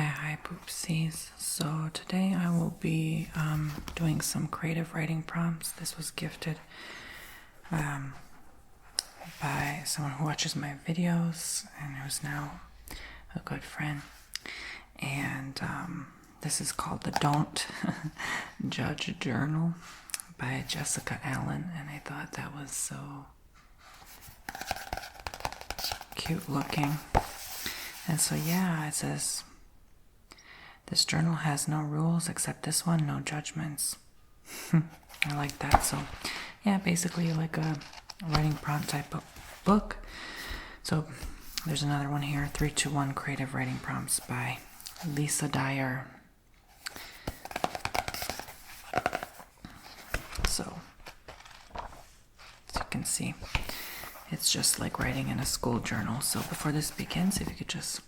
Hi, poopsies. So today I will be doing some creative writing prompts. This was gifted by someone who watches my videos and who's now a good friend. And this is called the Don't Judge Journal by Jessica Allen. And I thought that was so cute looking. And so yeah, it says, this journal has no rules except this one, no judgments. I like that. So yeah, basically like a writing prompt type of book. So there's another one here, 321 Creative Writing Prompts by Lisa Dyer. So as you can see, it's just like writing in a school journal. So before this begins, if you could just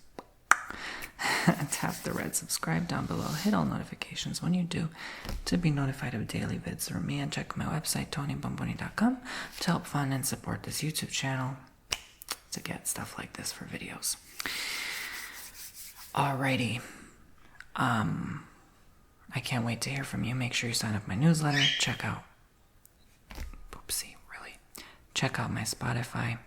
tap the red subscribe down below, hit all notifications when you do to be notified of daily vids from me, and check my website tonybomboni.com to help fund and support this YouTube channel to get stuff like this for videos. Alrighty. I can't wait to hear from you. Make sure you sign up my newsletter. Check out my Spotify.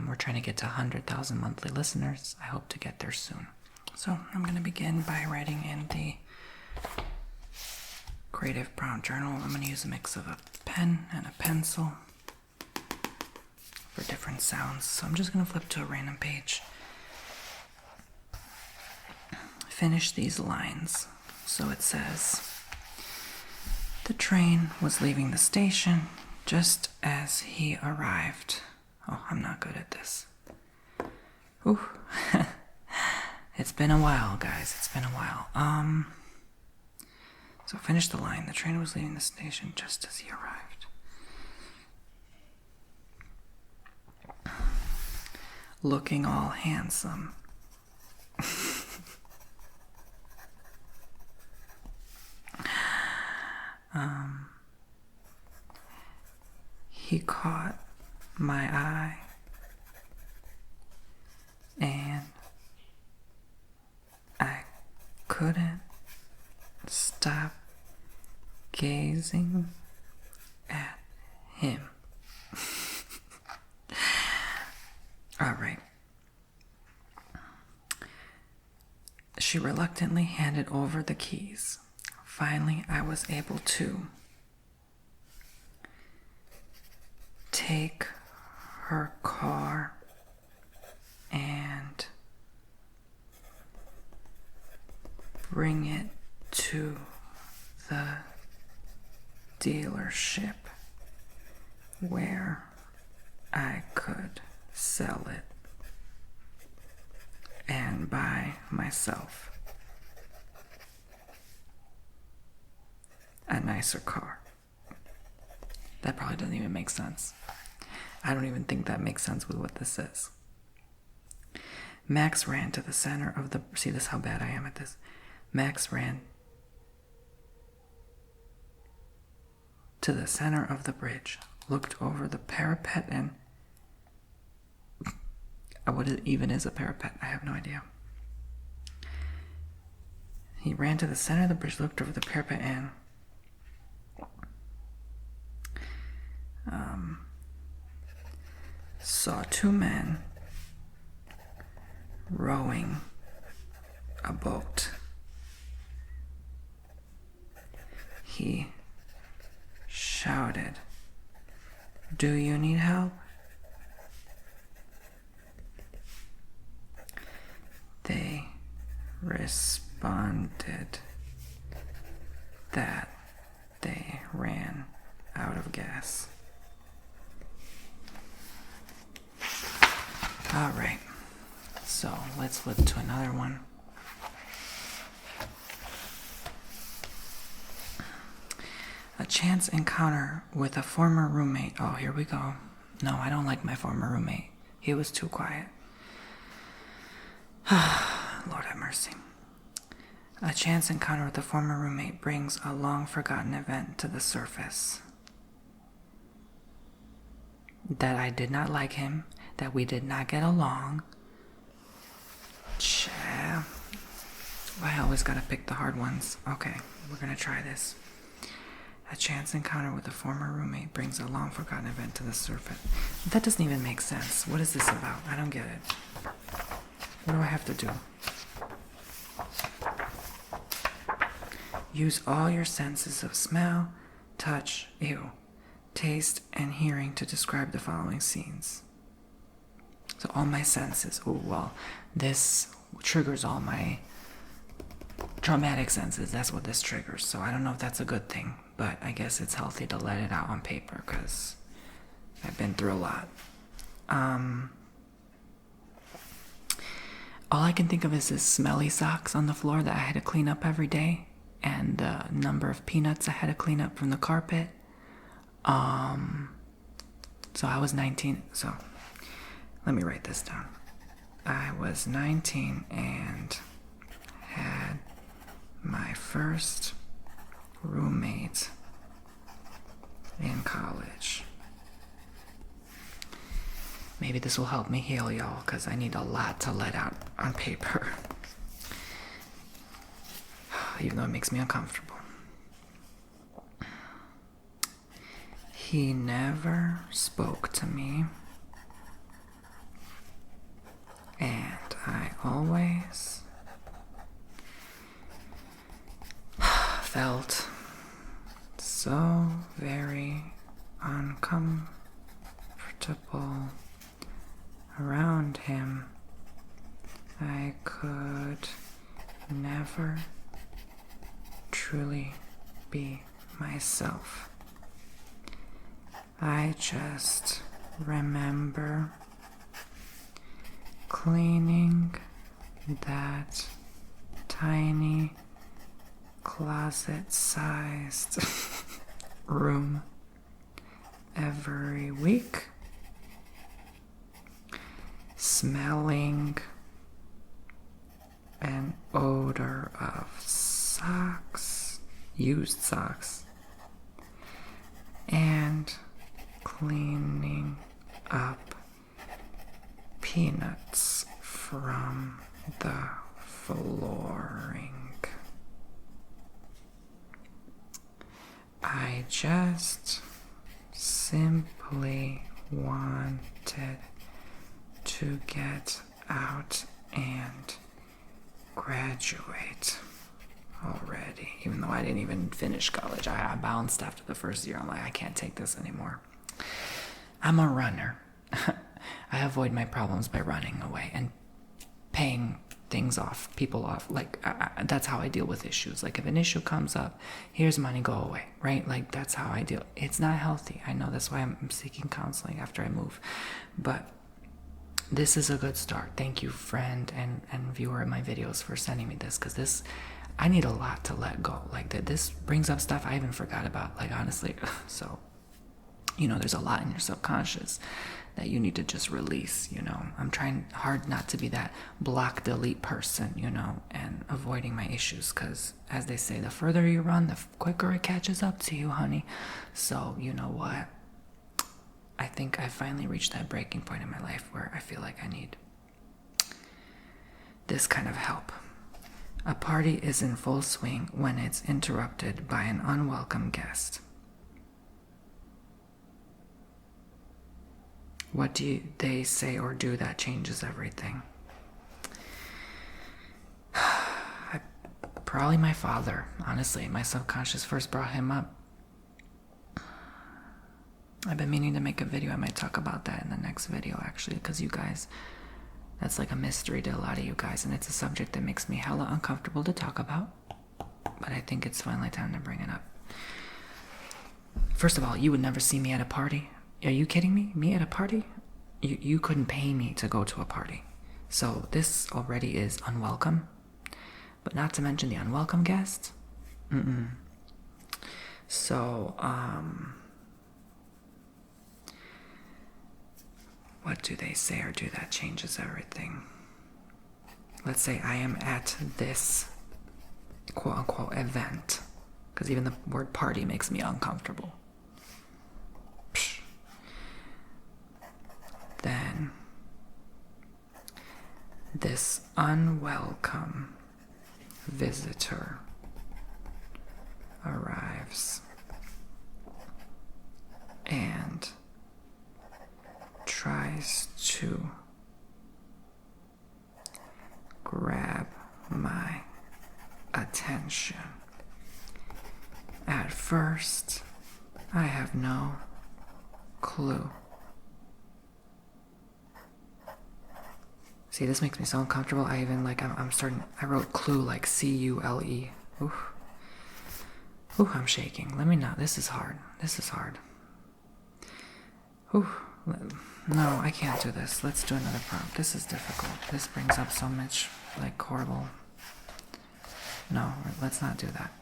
We're trying to get to 100,000 monthly listeners. I hope to get there soon. So I'm going to begin by writing in the creative prompt journal. I'm going to use a mix of a pen and a pencil for different sounds. So I'm just going to flip to a random page. Finish these lines. So it says, the train was leaving the station just as he arrived. Oh, I'm not good at this. Ooh. It's been a while, guys. It's been a while. So finish the line. The train was leaving the station just as he arrived. Looking all handsome. He caught my eye and I couldn't stop gazing at him. All right. She reluctantly handed over the keys. Finally, I was able to take her car and bring it to the dealership where I could sell it and buy myself a nicer car. That probably doesn't even make sense. I don't even think that makes sense with what this says. Max ran to the center of the... See, this is how bad I am at this. Max ran to the center of the bridge, looked over the parapet and... What even is a parapet? I have no idea. He ran to the center of the bridge, looked over the parapet and... saw two men rowing a boat. He shouted, "Do you need help?" They responded that they ran out of gas. All right, so let's flip to another one. A chance encounter with a former roommate. Oh, here we go. No, I don't like my former roommate. He was too quiet. Lord have mercy. A chance encounter with a former roommate brings a long-forgotten event to the surface. That I did not like him, that we did not get along. always gotta pick the hard ones. Okay, we're gonna try this. A chance encounter with a former roommate brings a long forgotten event to the surface. That doesn't even make sense. What is this about? I don't get it. What do I have to do? Use all your senses of smell, touch, taste, and hearing to describe the following scenes. So all my senses. Oh, well, this triggers all my traumatic senses. That's what this triggers. So I don't know if that's a good thing, but I guess it's healthy to let it out on paper because I've been through a lot. All I can think of is this smelly socks on the floor that I had to clean up every day, and the number of peanuts I had to clean up from the carpet. So I was 19. So let me write this down. I was 19 and had my first roommate in college. Maybe this will help me heal, y'all, because I need a lot to let out on paper. Even though it makes me uncomfortable. He never spoke to me, and I always felt so very uncomfortable around him. I could never truly be myself. I just remember cleaning that tiny closet-sized room every week, smelling an odor of socks, used socks, and cleaning up peanuts from the flooring. I just simply wanted to get out and graduate already, even though I didn't even finish college. I bounced after the first year. I'm like, I can't take this anymore. I'm a runner. I avoid my problems by running away and paying things off, people off. Like, that's how I deal with issues. Like, if an issue comes up, here's money, go away, right? Like, that's how I deal. It's not healthy. I know, that's why I'm seeking counseling after I move. But this is a good start. Thank you, friend and viewer of my videos, for sending me this, because this, I need a lot to let go. Like, that this brings up stuff I even forgot about, like, honestly. So, you know, there's a lot in your subconscious that you need to just release, you know. I'm trying hard not to be that block delete person, you know, and avoiding my issues, because as they say, the further you run, the quicker it catches up to you, honey. So, you know what? I think I finally reached that breaking point in my life where I feel like I need this kind of help. A party is in full swing when it's interrupted by an unwelcome guest. What do they say or do that changes everything? Probably my father, honestly. My subconscious first brought him up. I've been meaning to make a video. I might talk about that in the next video, actually, because you guys, that's like a mystery to a lot of you guys, and it's a subject that makes me hella uncomfortable to talk about, but I think it's finally time to bring it up. First of all, you would never see me at a party. Are you kidding me? Me at a party? You couldn't pay me to go to a party. So this already is unwelcome, but not to mention the unwelcome guest. So, what do they say or do that changes everything? Let's say I am at this quote-unquote event, because even the word party makes me uncomfortable. Then this unwelcome visitor arrives and tries to grab my attention. At first, I have no clue. See, this makes me so uncomfortable. I even I wrote clue like C-U-L-E. Ooh, I'm shaking. Let me not. This is hard. Ooh, no, I can't do this. Let's do another prompt. This is difficult. This brings up so much, like, horrible. No, let's not do that.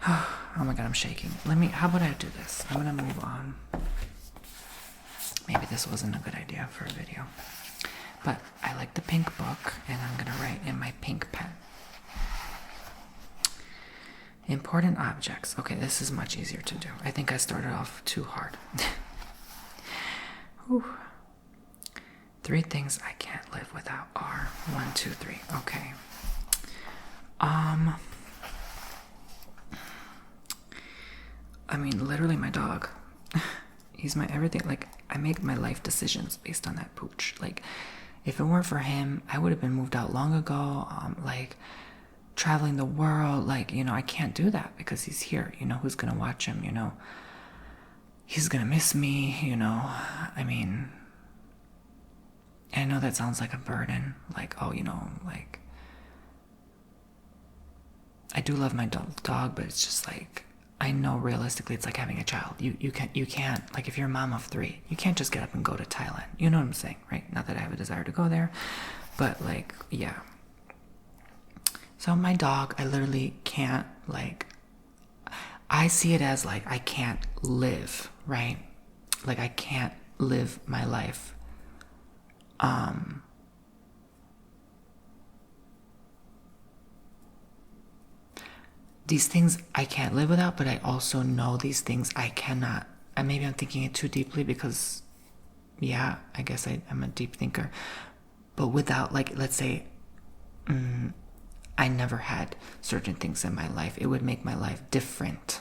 Oh my god, I'm shaking. How about I do this? I'm gonna move on. Maybe this wasn't a good idea for a video. But I like the pink book, and I'm gonna write in my pink pen. Important objects. Okay, this is much easier to do. I think I started off too hard. Whew. 3 things I can't live without are 1, 2, 3. Okay. I mean, literally my dog. He's my everything. Like, I make my life decisions based on that pooch. Like, if it weren't for him, I would have been moved out long ago. Like, traveling the world. Like, I can't do that because he's here. Who's gonna watch him? He's gonna miss me. I mean, I know that sounds like a burden. Like, oh, like, I do love my dog, but it's just like, I know realistically it's like having a child. You can't, like, if you're a mom of 3, you can't just get up and go to Thailand. You know what I'm saying, right? Not that I have a desire to go there, but like, yeah. So my dog, I literally can't, like, I see it as like, I can't live, right? Like, I can't live my life. These things I can't live without, but I also know these things I cannot. And maybe I'm thinking it too deeply because, yeah, I guess I'm a deep thinker. But without, like, let's say, I never had certain things in my life, it would make my life different,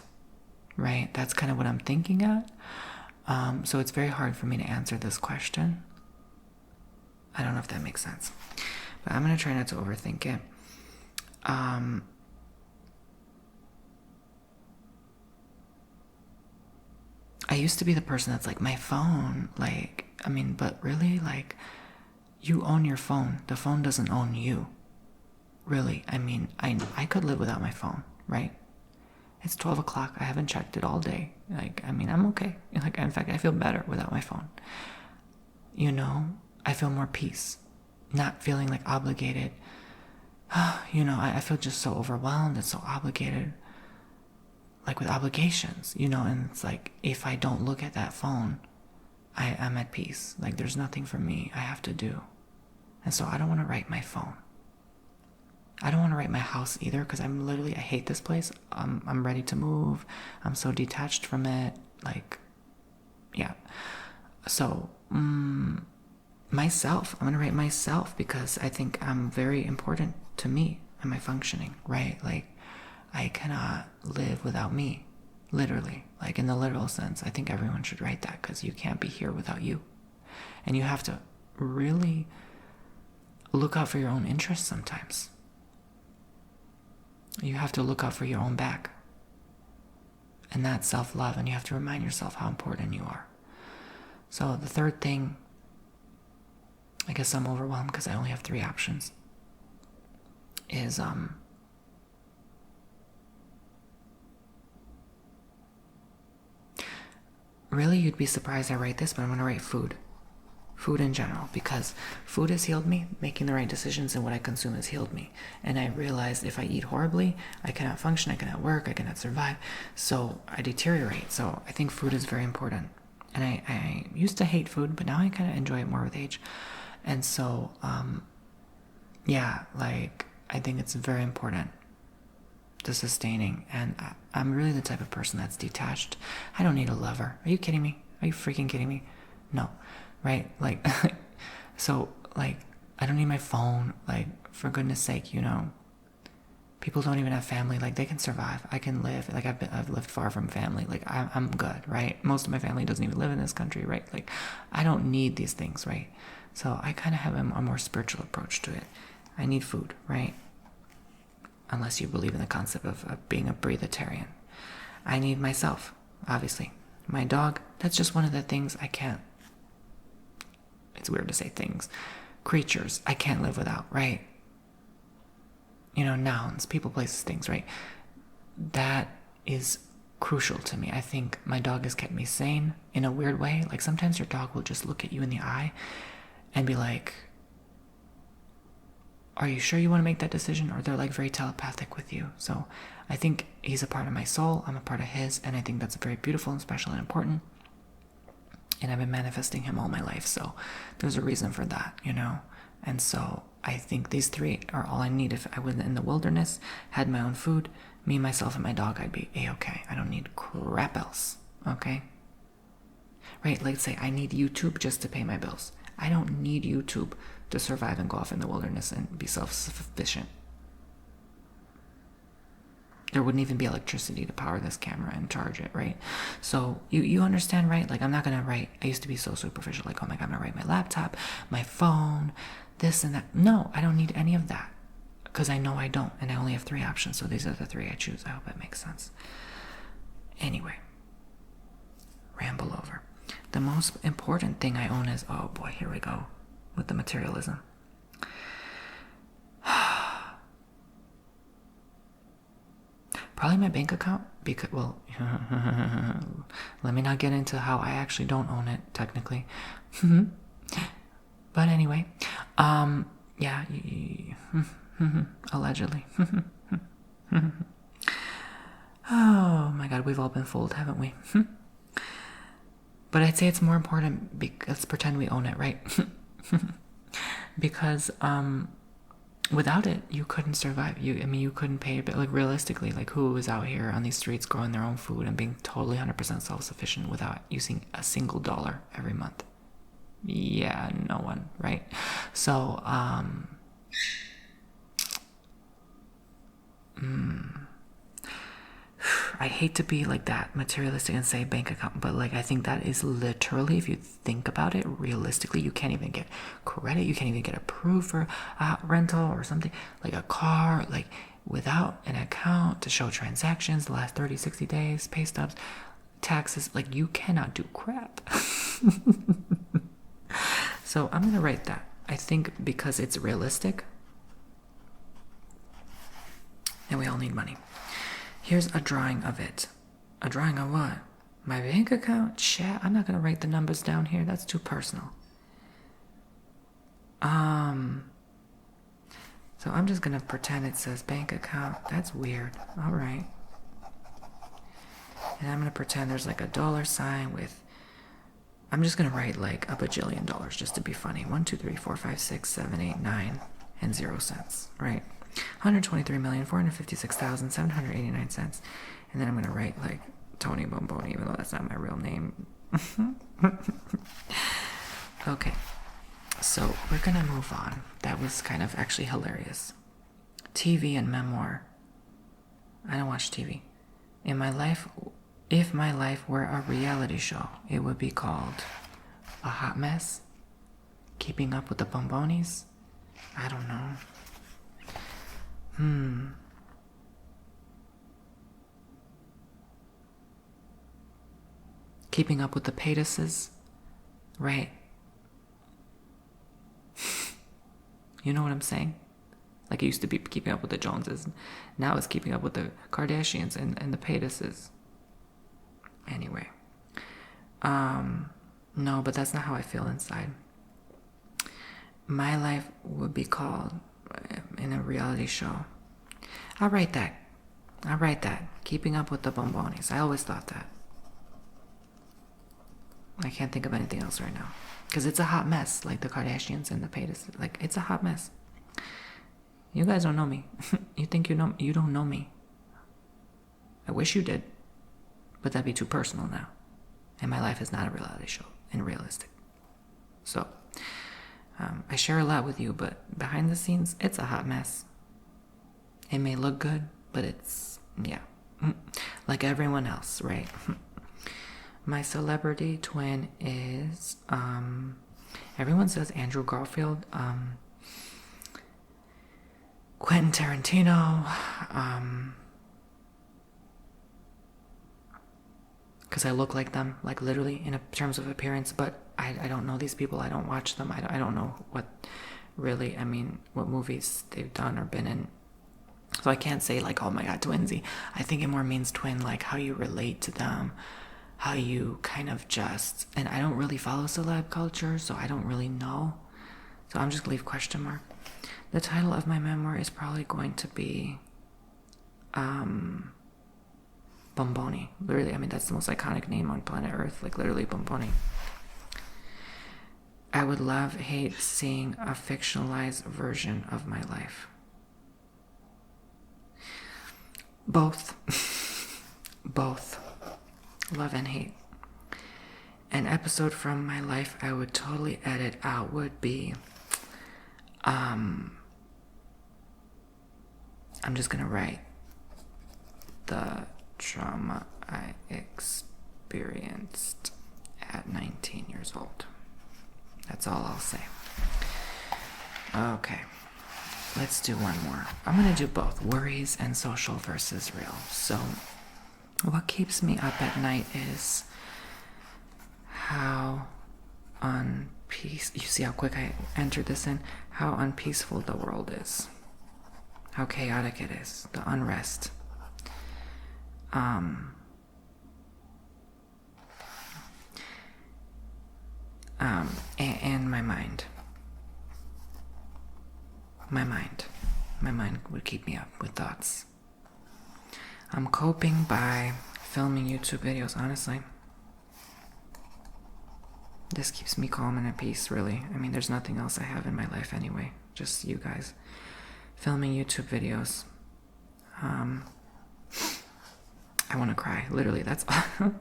right? That's kind of what I'm thinking at. So it's very hard for me to answer this question. I don't know if that makes sense. But I'm going to try not to overthink it. I used to be the person that's like, my phone, like, I mean, but really, like, you own your phone. The phone doesn't own you. Really, I mean, I could live without my phone, right? It's 12 o'clock. I haven't checked it all day. Like, I mean, I'm okay. Like, in fact, I feel better without my phone. I feel more peace. Not feeling like obligated. I feel just so overwhelmed and so obligated. Like, with obligations, and it's like, if I don't look at that phone, I'm at peace. Like, there's nothing for me I have to do. And so I don't want to write my phone. I don't want to write my house either, because I hate this place. I'm ready to move. I'm so detached from it. Like, yeah. So, myself, I'm going to write myself, because I think I'm very important to me and my functioning, right? Like, I cannot live without me, literally. Like, in the literal sense, I think everyone should write that, because you can't be here without you. And you have to really look out for your own interests sometimes. You have to look out for your own back. And that's self-love, and you have to remind yourself how important you are. So the third thing, I guess I'm overwhelmed because I only have 3 options, is really, you'd be surprised I write this, but I'm going to write food. Food in general, because food has healed me. Making the right decisions and what I consume has healed me. And I realized if I eat horribly, I cannot function, I cannot work, I cannot survive. So I deteriorate. So I think food is very important. And I used to hate food, but now I kind of enjoy it more with age. And so, yeah, like, I think it's very important to sustaining. And I'm really the type of person that's detached. I don't need a lover. Are you kidding me? Are you freaking kidding me? No. Right? Like, so, like, I don't need my phone. Like, for goodness sake, People don't even have family. Like, they can survive. I can live. Like, I've lived far from family. Like, I'm good, right? Most of my family doesn't even live in this country, right? Like, I don't need these things, right? So I kind of have a more spiritual approach to it. I need food, right? Unless you believe in the concept of being a breatharian. I need myself, obviously. My dog, that's just one of the things I can't. It's weird to say things. Creatures, I can't live without, right? You know, nouns, people, places, things, right? That is crucial to me. I think my dog has kept me sane in a weird way. Like, sometimes your dog will just look at you in the eye and be like, are you sure you want to make that decision? Or they're like very telepathic with you. So I think he's a part of my soul. I'm a part of his. And I think that's very beautiful and special and important. And I've been manifesting him all my life. So there's a reason for that, you know? And so I think these three are all I need. If I was in the wilderness, had my own food, me, myself, and my dog, I'd be A-okay. I don't need crap else, okay? Right, let's say I need YouTube just to pay my bills. I don't need YouTube to survive and go off in the wilderness and be self-sufficient. There wouldn't even be electricity to power this camera and charge it, right? So you understand, right? Like, I'm not gonna write, I used to be so superficial, like, oh my God, I'm gonna write my laptop, my phone, this and that. No, I don't need any of that, because I know I don't, and I only have 3 options, so these are the 3 I choose. I hope that makes sense. Anyway, ramble over. The most important thing I own is, oh boy, here we go with the materialism. Probably my bank account, because, well, let me not get into how I actually don't own it, technically. But anyway, yeah, allegedly. Oh my God, we've all been fooled, haven't we? But I'd say it's more important, let's pretend we own it, right? Because, without it, you couldn't survive. You couldn't pay a bit. Like, realistically, like, who is out here on these streets growing their own food and being totally 100% self-sufficient without using a single dollar every month? Yeah, no one, right? So, I hate to be like that materialistic and say bank account, but like, I think that is literally, if you think about it realistically, you can't even get credit, you can't even get approved for a rental or something, like a car, like, without an account to show transactions the last 30, 60 days, pay stubs, taxes. Like, you cannot do crap. So I'm gonna write that. I think because it's realistic, and we all need money. Here's a drawing of it. A drawing of what? My bank account? Chat. I'm not gonna write the numbers down here. That's too personal. So I'm just gonna pretend it says bank account. That's weird. All right. And I'm gonna pretend there's like a $sign with. I'm just gonna write like a bajillion dollars just to be funny. 1, 2, 3, 4, 5, 6, 7, 8, 9, and 0 cents. Right. 123,456,789 cents. And then I'm gonna write like Tony Bomboni, even though that's not my real name. Okay, so we're gonna move on. That was kind of actually hilarious. TV and memoir. I don't watch TV. In my life, if my life were a reality show, it would be called A Hot Mess, Keeping Up with the Bombonis. I don't know. Keeping Up with the Paydases, right? You know what I'm saying? Like, it used to be Keeping Up with the Joneses. Now it's Keeping Up with the Kardashians and the Paydases. Anyway. No, but that's not how I feel inside. My life would be called, in a reality show. I'll write that. Keeping Up with the Bombonis. I always thought that. I can't think of anything else right now. Because it's a hot mess, like the Kardashians and the Paydases. Like, it's a hot mess. You guys don't know me. You think you know me? You don't know me. I wish you did. But that'd be too personal now. And my life is not a reality show and realistic. So, I share a lot with you, but behind the scenes, it's a hot mess. It may look good, but it's, yeah, like everyone else, right? My celebrity twin is, everyone says Andrew Garfield, Quentin Tarantino, because I look like them, like literally in terms of appearance, but I don't know these people. I don't watch them. I don't know what really, I mean, what movies they've done or been in. So I can't say like, oh my God, twinsy. I think it more means twin, like how you relate to them, how you kind of just, and I don't really follow celeb culture, so I don't really know. So I'm just gonna leave question mark. The title of my memoir is probably going to be Bomboni. Literally, I mean, that's the most iconic name on planet Earth, like literally Bomboni. I would hate seeing a fictionalized version of my life. Both. Both. Love and hate. An episode from my life I would totally edit out would be, I'm just gonna write the trauma I experienced at 19 years old. That's all I'll say. Okay, let's do one more. I'm gonna do both, worries and social versus real. So what keeps me up at night is how you see how quick I entered this in, how unpeaceful the world is, how chaotic it is, the unrest. And my mind. My mind would keep me up with thoughts. I'm coping by filming YouTube videos, honestly. This keeps me calm and at peace, really. I mean, there's nothing else I have in my life anyway. Just you guys. Filming YouTube videos. I want to cry. Literally, that's all.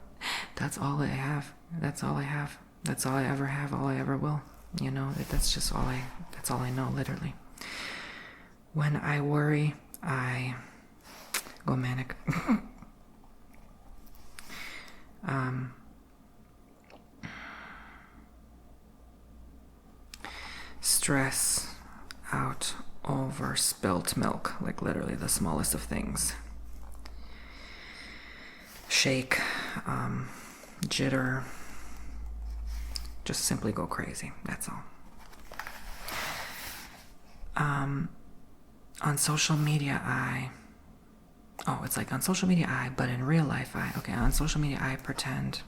That's all I have. That's all I have. That's all I ever have. All I ever will. You know, that's just all that's all I know, literally. When I worry, I go manic. Stress out over spilt milk, like literally the smallest of things. Shake, jitter, just simply go crazy, that's all. On social media, it's like on social media, but in real life, on social media, I pretend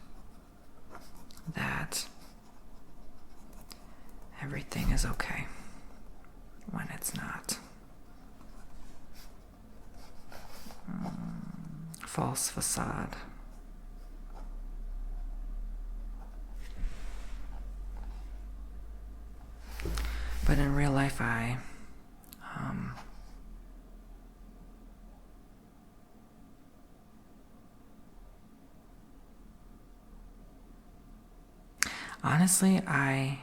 that everything is okay when it's not. False facade. But in real life, honestly, I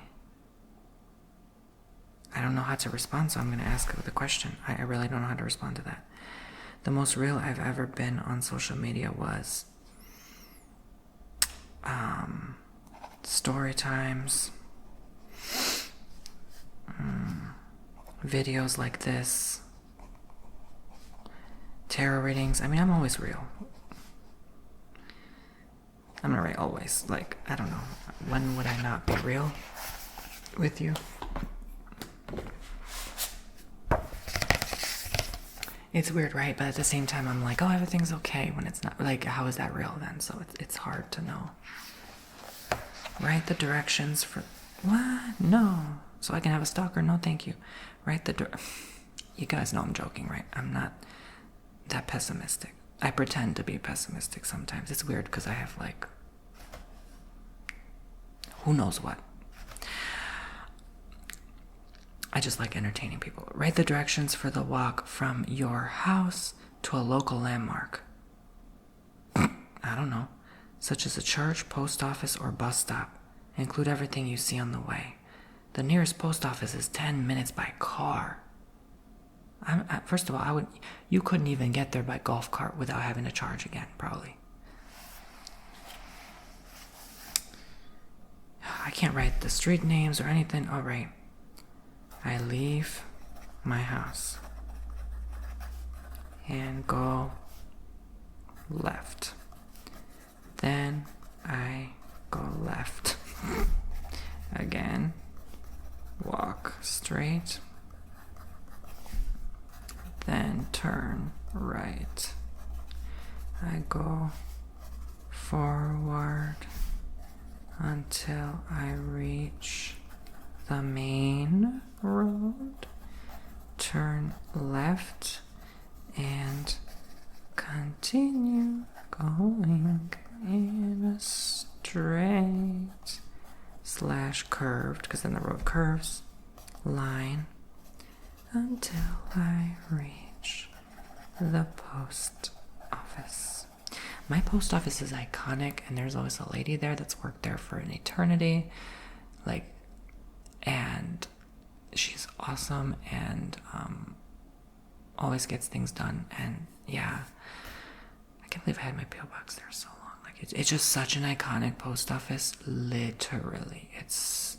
don't know how to respond, so I'm going to ask the question. I really don't know how to respond to that. The most real I've ever been on social media was story times, videos like this, tarot readings. I mean, I'm always real. I'm gonna write always. Like, I don't know. When would I not be real with you? It's weird, right? But at the same time, I'm like, oh, everything's okay when it's not. Like, how is that real then? So it's hard to know. Write the directions for... What? No. So I can have a stalker? No, thank you. Write the... You guys know I'm joking, right? I'm not that pessimistic. I pretend to be pessimistic sometimes. It's weird because I have, like... who knows what. I just like entertaining people. Write the directions for the walk from your house to a local landmark. I don't know. Such as a church, post office, or bus stop. Include everything you see on the way. The nearest post office is 10 minutes by car. First of all, you couldn't even get there by golf cart without having to charge again, probably. I can't write the street names or anything. All right. I leave my house and go left. Then I go left. Again. Walk straight. Then turn right. I go forward until I reach the main road. Turn left and continue going in a straight / curved, because then the road curves, line until I reach the post office. My post office is iconic, and there's always a lady there that's worked there for an eternity, and she's awesome and always gets things done. And yeah, I can't believe I had my P.O. box there so long. It's just such an iconic post office. Literally, it's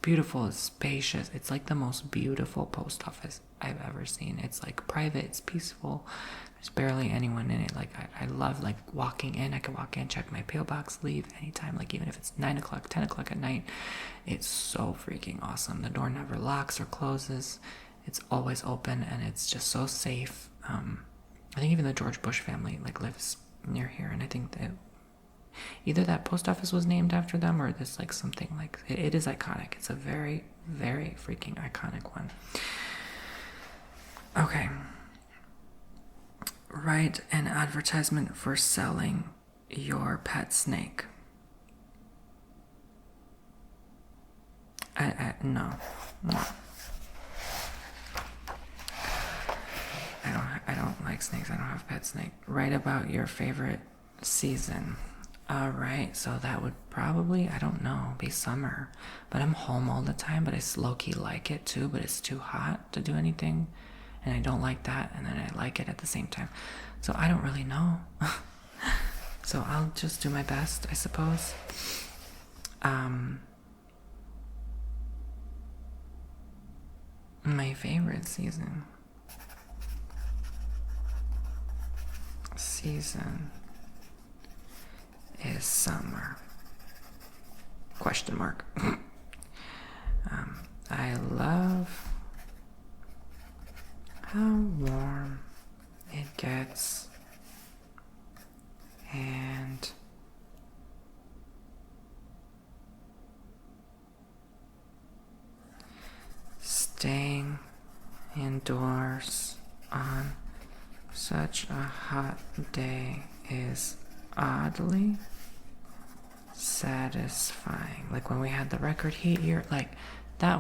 beautiful, it's spacious. It's like the most beautiful post office I've ever seen. It's private, it's peaceful. There's barely anyone in it. I love walking in. I can walk in, check my P.O. box, leave anytime. Even if it's 9 o'clock, 10 o'clock at night. It's so freaking awesome. The door never locks or closes. It's always open, and it's just so safe. I think even the George Bush family lives near here, and I think that either that post office was named after them, or this something it is iconic. It's a very, very freaking iconic one. Okay. Write an advertisement for selling your pet snake. No. I don't like snakes. I don't have a pet snake. Write about your favorite season. Alright, so that would probably, I don't know, be summer. But I'm home all the time, but I low-key like it too, but it's too hot to do anything. And I don't like that, and then I like it at the same time. So I don't really know. So I'll just do my best, I suppose. My favorite season is summer. Question mark. I love how warm it gets and staying indoors on such a hot day is oddly satisfying. When we had the record heat year, I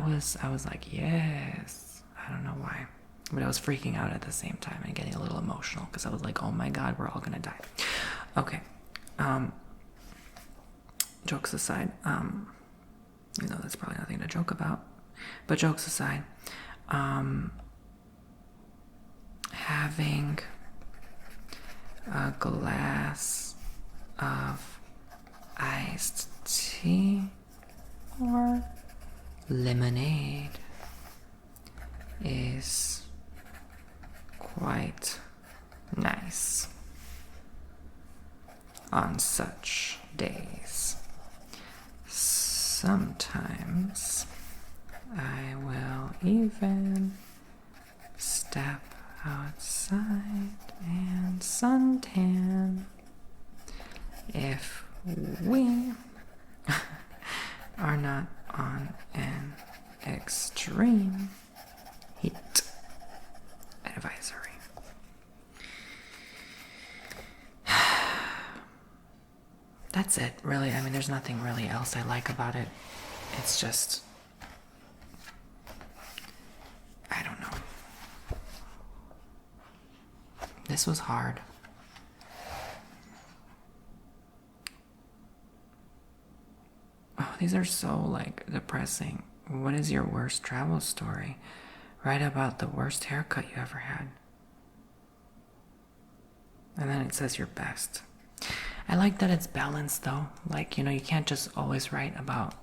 was like, yes. I don't know why, but I was freaking out at the same time and getting a little emotional because I was like, oh my god, we're all gonna die. Okay. Jokes aside, that's probably nothing to joke about, but jokes aside, having a glass of iced tea or lemonade is quite nice on such days. Sometimes I will even step outside and suntan if we are not on an extreme heat advisory. That's it, really. There's nothing really else I like about it. It's just, I don't know. This was hard. Oh, these are so depressing. What is your worst travel story? Write about the worst haircut you ever had. And then it says your best. I like that it's balanced though. Like, you can't just always write about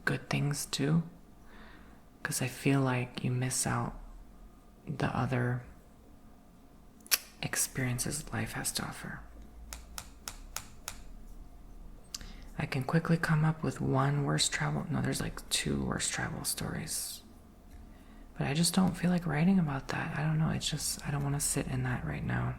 good things too. Because I feel like you miss out the other experiences life has to offer. I can quickly come up with one worst travel. No, there's like 2 worst travel stories. But I just don't feel like writing about that. I don't know. It's just, I don't want to sit in that right now.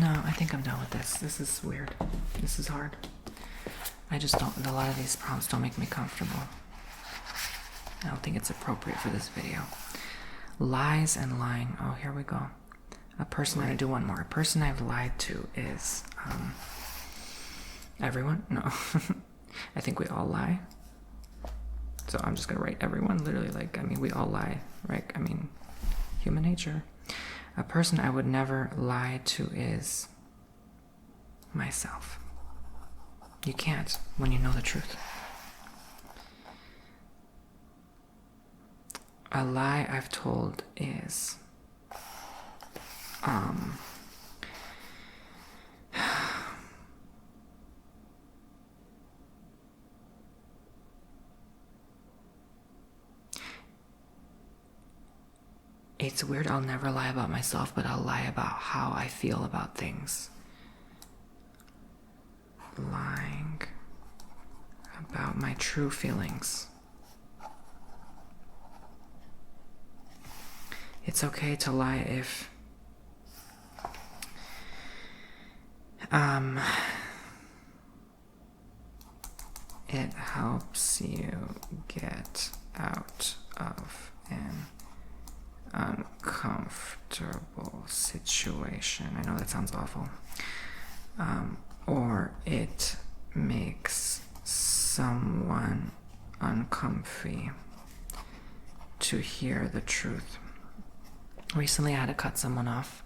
No, I think I'm done with this. This is weird. This is hard. I just don't, a lot of these prompts don't make me comfortable. I don't think it's appropriate for this video. Lies and lying. Oh, here we go. I'm gonna do one more. A person I've lied to is, everyone? No. I think we all lie. So I'm just gonna write everyone, literally, like, we all lie, right? Human nature. A person I would never lie to is myself. You can't when you know the truth. A lie I've told is it's weird. I'll never lie about myself, but I'll lie about how I feel about things. Lying about my true feelings. It's okay to lie if it helps you get out of an uncomfortable situation. I know that sounds awful. Or it makes someone uncomfy to hear the truth. Recently I had to cut someone off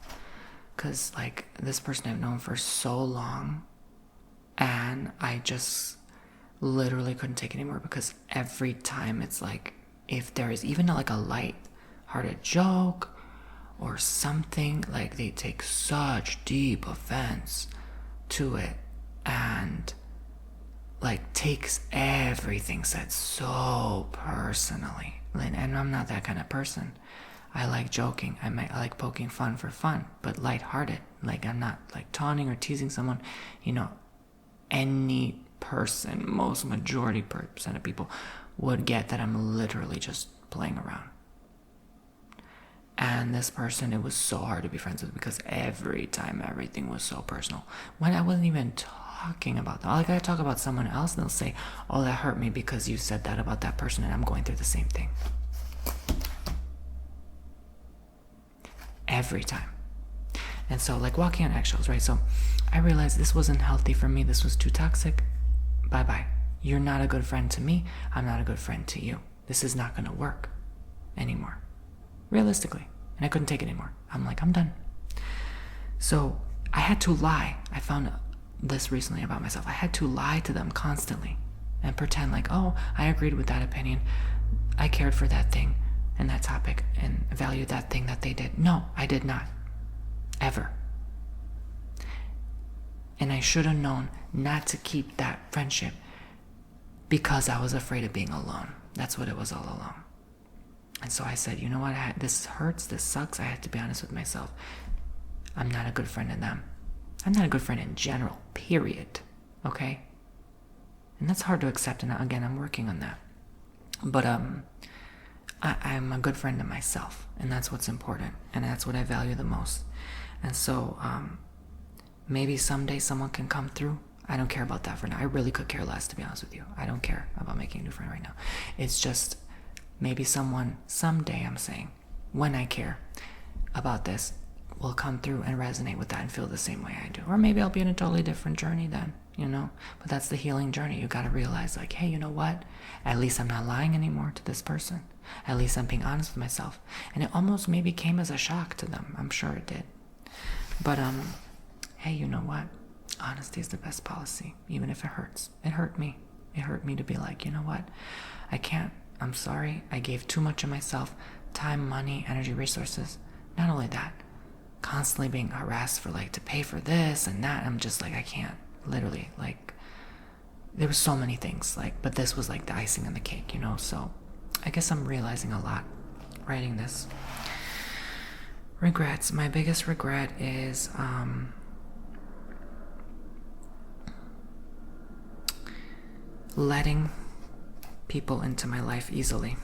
because, like, this person I've known for so long, and I just literally couldn't take it anymore, because every time it's like, if there is even like a light-hearted joke or something, like, they take such deep offense to it and like takes everything said so personally. And I'm not that kind of person. I like joking. I like poking fun for fun, but lighthearted. Like, I'm not like taunting or teasing someone. Any person, most majority percent of people would get that I'm literally just playing around. And this person, it was so hard to be friends with, because every time everything was so personal, when I wasn't even talking about that. Like, I talk about someone else and they'll say, oh, that hurt me because you said that about that person, and I'm going through the same thing. Every time. And so, like, walking on eggshells, right? So I realized this wasn't healthy for me. This was too toxic. Bye-bye. You're not a good friend to me. I'm not a good friend to you. This is not going to work anymore. Realistically. And I couldn't take it anymore. I'm like, I'm done. So I had to lie. I found this recently about myself. I had to lie to them constantly and pretend like, oh, I agreed with that opinion. I cared for that thing and that topic and valued that thing that they did. No, I did not. Ever. And I should have known not to keep that friendship because I was afraid of being alone. That's what it was all along. And so I said, you know what, this hurts, this sucks, I have to be honest with myself. I'm not a good friend to them. I'm not a good friend in general, period. Okay? And that's hard to accept, and again, I'm working on that. But I'm a good friend to myself, and that's what's important, and that's what I value the most. And so maybe someday someone can come through. I don't care about that for now. I really could care less, to be honest with you. I don't care about making a new friend right now. It's just, maybe someone, someday, I'm saying, when I care about this, will come through and resonate with that and feel the same way I do. Or maybe I'll be in a totally different journey then. you know? But that's the healing journey. You got to realize, like, hey, you know what? At least I'm not lying anymore to this person. At least I'm being honest with myself. And it almost maybe came as a shock to them. I'm sure it did. But, hey, you know what? Honesty is the best policy, even if it hurts. It hurt me. It hurt me to be like, you know what? I can't. I'm sorry. I gave too much of myself. Time, money, energy, resources. Not only that, constantly being harassed for, like, to pay for this and that. I'm just like, I can't. Literally, like, there were so many things, like, but this was like the icing on the cake, you know? So I guess I'm realizing a lot writing this. Regrets. My biggest regret is letting people into my life easily.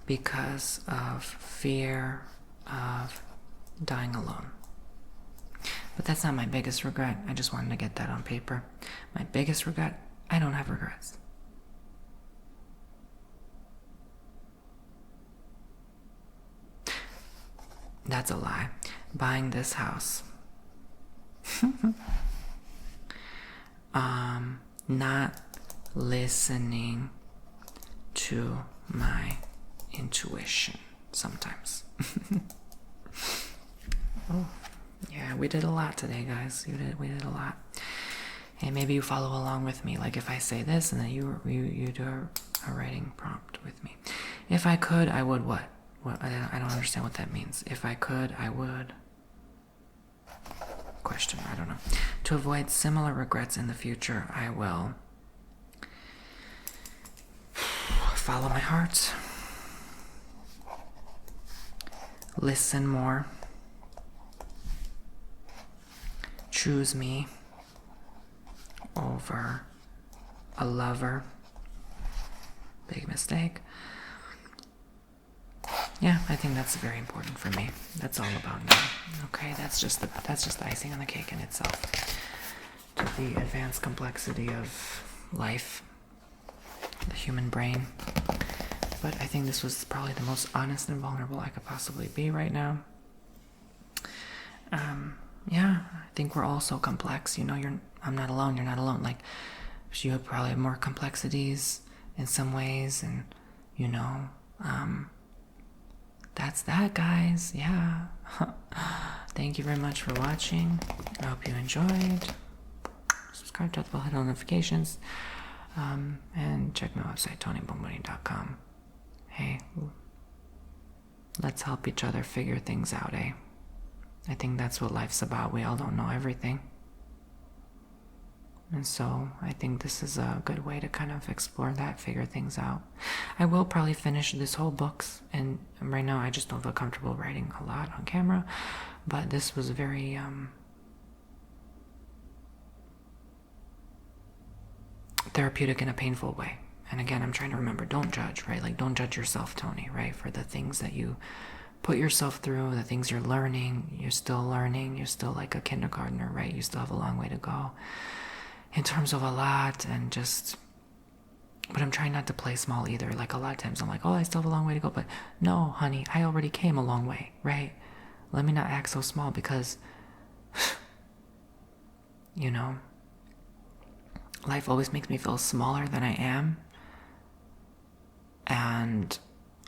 Because of fear of dying alone. But that's not my biggest regret. I just wanted to get that on paper. My biggest regret, I don't have regrets. That's a lie. Buying this house. Not listening to my intuition sometimes. Oh, yeah, we did a lot today, guys. We did a lot. And maybe you follow along with me. Like if I say this and then you do a writing prompt with me. If I could, I would what? What? I don't understand what that means. If I could, I would. Question, I don't know. To avoid similar regrets in the future, I will follow my heart. Listen more. Choose me over a lover. Big mistake. Yeah, I think that's very important for me. That's all about me. Okay, that's just the icing on the cake in itself. To the advanced complexity of life, the human brain. But I think this was probably the most honest and vulnerable I could possibly be right now. Yeah, I think we're all so complex. You know, I'm not alone. You're not alone. Like, you probably have more complexities in some ways, and you know, that's that, guys. Yeah. Thank you very much for watching. I hope you enjoyed. Subscribe, to the bell, hit all notifications, and check my website, TonyBomboni.com. Hey, let's help each other figure things out, eh? I think that's what life's about. We all don't know everything. And so I think this is a good way to kind of explore that, figure things out. I will probably finish this whole book, and right now I just don't feel comfortable writing a lot on camera, but this was very therapeutic in a painful way. And again, I'm trying to remember, don't judge, right? Like, don't judge yourself, Tony, right? For the things that you put yourself through, the things you're learning. You're still learning. You're still like a kindergartner, right? You still have a long way to go in terms of a lot, and just, but I'm trying not to play small either. Like, a lot of times I'm like, oh, I still have a long way to go. But no, honey, I already came a long way, right? Let me not act so small, because, you know, life always makes me feel smaller than I am. And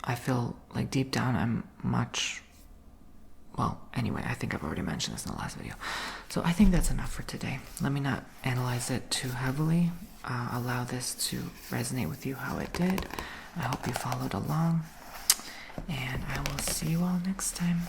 I feel like deep down I'm much, well, anyway, I think I've already mentioned this in the last video. So I think that's enough for today. Let me not analyze it too heavily. Allow this to resonate with you how it did. I hope you followed along. And I will see you all next time.